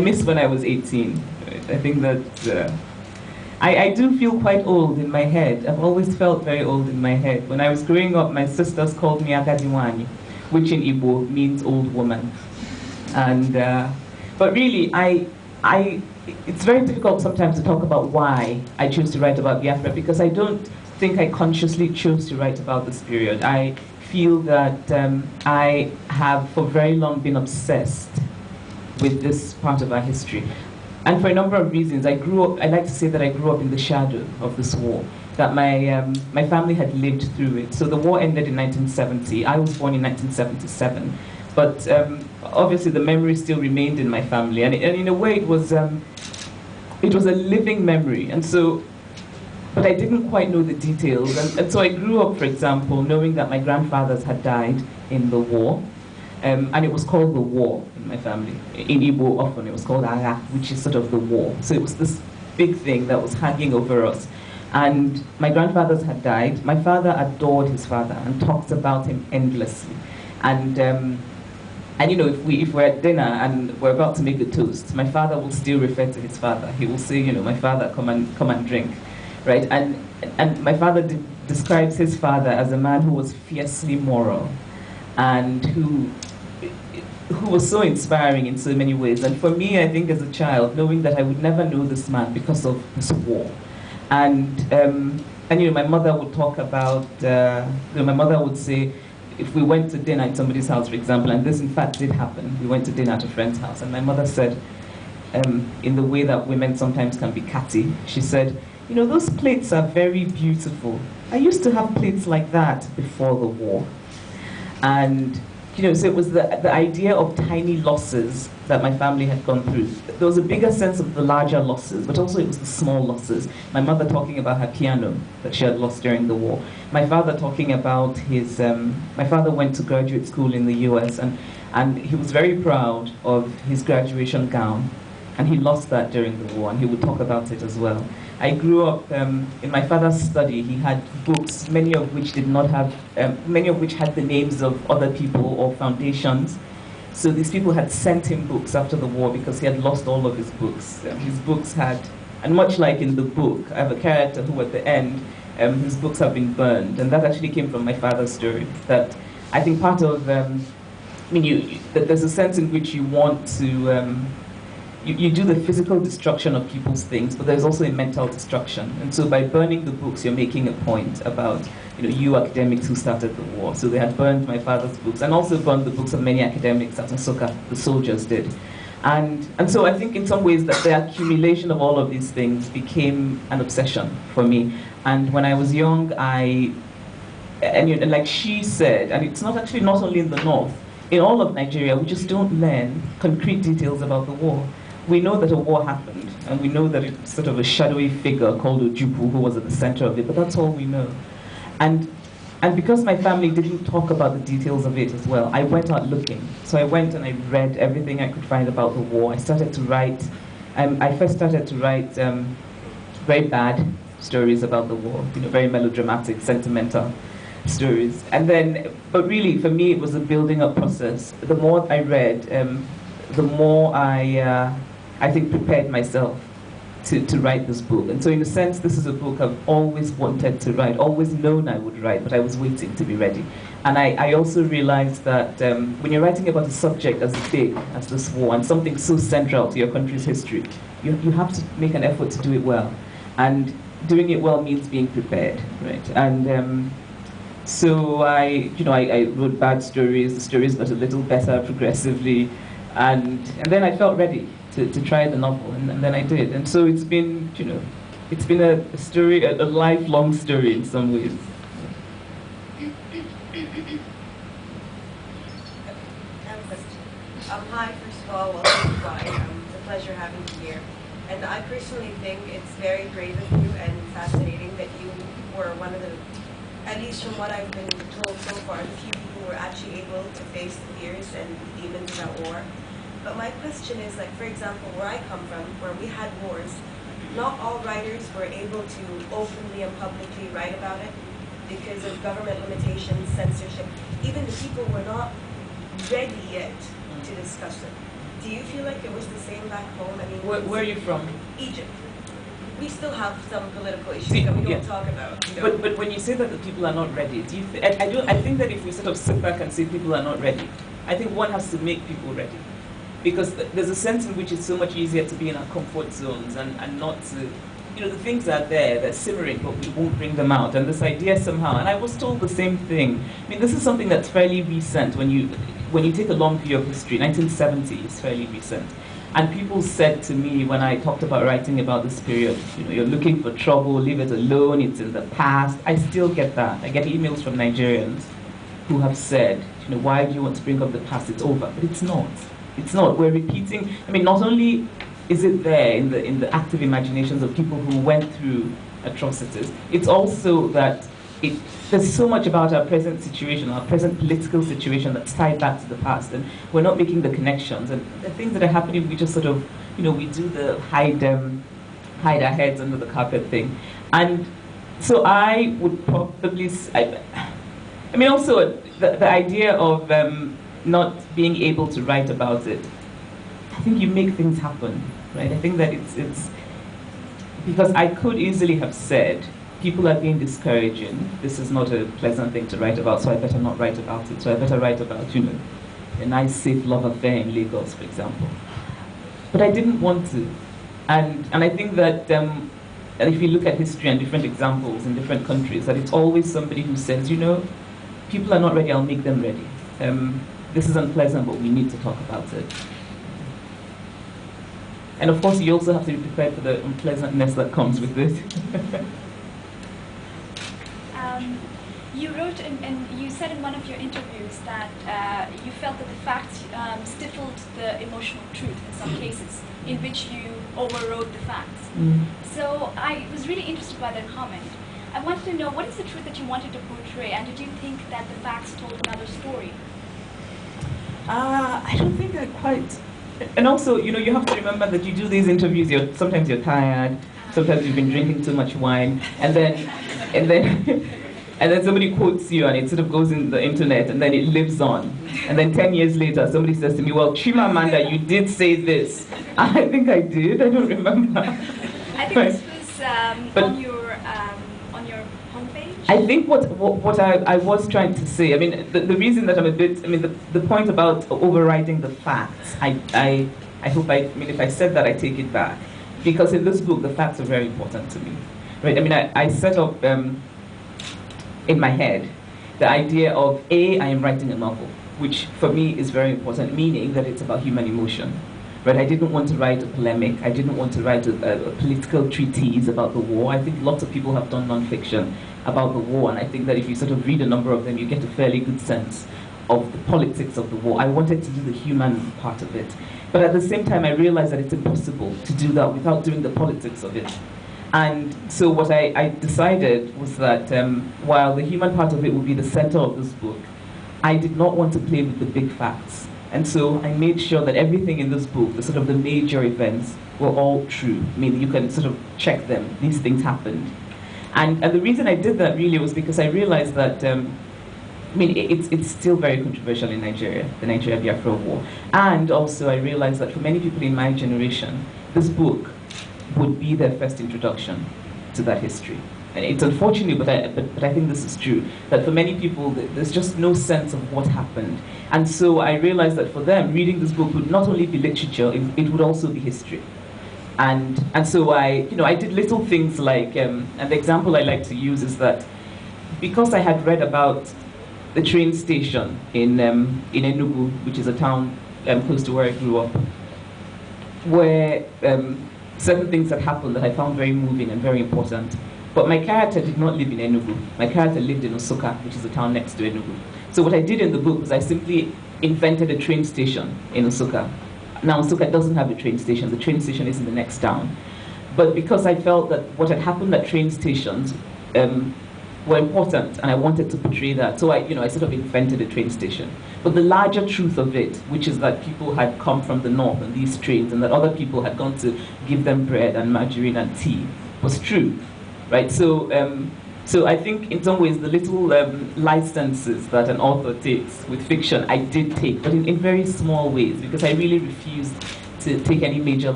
miss when I was 18. Right? I think that I do feel quite old in my head. I've always felt very old in my head. When I was growing up, my sisters called me Agadiwani, which in Igbo means old woman. And but really, it's very difficult sometimes to talk about why I choose to write about Biafra, because I don't think I consciously chose to write about this period. I feel that I have for very long been obsessed with this part of our history. And for a number of reasons, I like to say that I grew up in the shadow of this war, that my family had lived through it. So the war ended in 1970. I was born in 1977. But obviously the memory still remained in my family. And in a way, it was a living memory. And so, but I didn't quite know the details. And so I grew up, for example, knowing that my grandfathers had died in the war. And it was called the war in my family. In Igbo, often it was called Aga, which is sort of the war. So it was this big thing that was hanging over us. And my grandfathers had died. My father adored his father and talked about him endlessly. And you know, if we're at dinner and we're about to make a toast, my father will still refer to his father. He will say, you know, my father, come and drink, right? And my father describes his father as a man who was fiercely moral, and who was so inspiring in so many ways. And for me, I think as a child, knowing that I would never know this man because of this war, and you know, my mother would talk about, you know, my mother would say, if we went to dinner at somebody's house, for example, and this in fact did happen, we went to dinner at a friend's house, and my mother said, in the way that women sometimes can be catty, she said, you know, those plates are very beautiful. I used to have plates like that before the war. And you know, so it was the idea of tiny losses that my family had gone through. There was a bigger sense of the larger losses, but also it was the small losses. My mother talking about her piano that she had lost during the war. My father talking about his, my father went to graduate school in the US, and he was very proud of his graduation gown, and he lost that during the war, and he would talk about it as well. I grew up in my father's study. He had books, many of which did not have, many of which had the names of other people or foundations. So these people had sent him books after the war because he had lost all of his books. His books had, and much like in the book, I have a character who at the end, his books have been burned. And that actually came from my father's story. That I think part of, I mean, that there's a sense in which you want to, you do the physical destruction of people's things, but there's also a mental destruction. And so by burning the books, you're making a point about, you know, you academics who started the war. So they had burned my father's books, and also burned the books of many academics at Nsukka, the soldiers did. And so I think in some ways that the accumulation of all of these things became an obsession for me. And when I was young, and like she said, and it's not actually not only in the north, in all of Nigeria, we just don't learn concrete details about the war. We know that a war happened, and we know that it's sort of a shadowy figure called Ojukwu who was at the center of it, but that's all we know. And because my family didn't talk about the details of it as well, I went out looking. So I went and I read everything I could find about the war. I started to write, I first started to write very bad stories about the war, you know, very melodramatic, sentimental stories. And then, but really for me it was a building up process. The more I read, the more I think prepared myself to write this book. And so in a sense, this is a book I've always wanted to write, always known I would write, but I was waiting to be ready. And I also realized that when you're writing about a subject as big as this war, and something so central to your country's history, you have to make an effort to do it well. And doing it well means being prepared, right? And so I wrote bad stories. The stories got a little better progressively. And then I felt ready to try the novel, and then I did. And so it's been, you know, it's been a story, a lifelong story in some ways. Hi, first of all, welcome to Dubai. It's a pleasure having you here. And I personally think it's very brave of you and fascinating that you were one of the, at least from what I've been told so far, the few people who were actually able to face the fears and the demons of that war. But my question is, like, for example, where I come from, where we had wars, not all writers were able to openly and publicly write about it because of government limitations, censorship. Even the people were not ready yet to discuss it. do you feel like it was the same back home? I mean, Where are you from? Egypt. We still have some political issues that we don't talk about. You know? But when you say that the people are not ready, do you? I think that if we sort of sit back and say people are not ready, I think one has to make people ready, because there's a sense in which it's so much easier to be in our comfort zones and not to, you know, the things are there, they're simmering, but we won't bring them out. And this idea somehow, and I was told the same thing. I mean, this is something that's fairly recent when you take a long view of history. 1970 is fairly recent. And people said to me when I talked about writing about this period, you know, you're looking for trouble, leave it alone, it's in the past. I still get that. I get emails from Nigerians who have said, you know, why do you want to bring up the past? It's over. But it's not. It's not. We're repeating. I mean, not only is it there in the active imaginations of people who went through atrocities, it's also that there's so much about our present situation, our present political situation that's tied back to the past, and we're not making the connections. And the things that are happening, we just sort of, you know, we do the hide our heads under the carpet thing. And so I would probably, I mean, also the idea of not being able to write about it, I think you make things happen, right? I think that it's because I could easily have said, people are being discouraging. This is not a pleasant thing to write about, so I better not write about it. So I better write about, you know, a nice, safe love affair in Lagos, for example. But I didn't want to. And I think that if you look at history and different examples in different countries, that it's always somebody who says, you know, people are not ready, I'll make them ready. This is unpleasant, but we need to talk about it. And of course, you also have to be prepared for the unpleasantness that comes with it. You wrote and you said in one of your interviews that you felt that the facts stifled the emotional truth in some cases, in which you overrode the facts. So I was really interested by that comment. I wanted to know, what is the truth that you wanted to portray, and did you think that the facts told another story? I don't think I quite. And also, you know, you have to remember that you do these interviews, sometimes you're tired, sometimes you've been drinking too much wine, and then somebody quotes you and it sort of goes in the internet and then it lives on. And then 10 years later, somebody says to me, well, Chimamanda, you did say this. I think I did, I don't remember. I think this was on your homepage? I think what I was trying to say, I mean, the reason that I'm a bit, I mean, the point about overriding the facts, I hope I mean, if I said that, I take it back. Because in this book, the facts are very important to me. Right? I mean, I set up in my head the idea of I am writing a novel, which for me is very important, meaning that it's about human emotion. Right? I didn't want to write a polemic. I didn't want to write a political treatise about the war. I think lots of people have done nonfiction about the war, and I think that if you sort of read a number of them, you get a fairly good sense of the politics of the war. I wanted to do the human part of it. But at the same time, I realized that it's impossible to do that without doing the politics of it. And so what I decided was that while the human part of it would be the center of this book, I did not want to play with the big facts. And so I made sure that everything in this book, the sort of the major events, were all true. I mean, you can sort of check them. These things happened. And the reason I did that really was because I realized that, I mean, it's still very controversial in Nigeria, the Nigeria-Biafra war. And also I realized that for many people in my generation, this book would be their first introduction to that history. And it's unfortunate, but I think this is true, that for many people, there's just no sense of what happened. And so I realized that for them, reading this book would not only be literature, it would also be history. And so I did little things like, and the example I like to use is that because I had read about the train station in Enugu, which is a town close to where I grew up, where certain things had happened that I found very moving and very important. But my character did not live in Enugu. My character lived in Osaka, which is a town next to Enugu. So what I did in the book was I simply invented a train station in Osaka. Now Osaka doesn't have a train station. The train station is in the next town. But because I felt that what had happened at train stations were important, and I wanted to portray that, so I sort of invented a train station. But the larger truth of it, which is that people had come from the north on these trains, and that other people had gone to give them bread and margarine and tea, was true. Right, so So I think in some ways the little licenses that an author takes with fiction, I did take, but in very small ways, because I really refused to take any major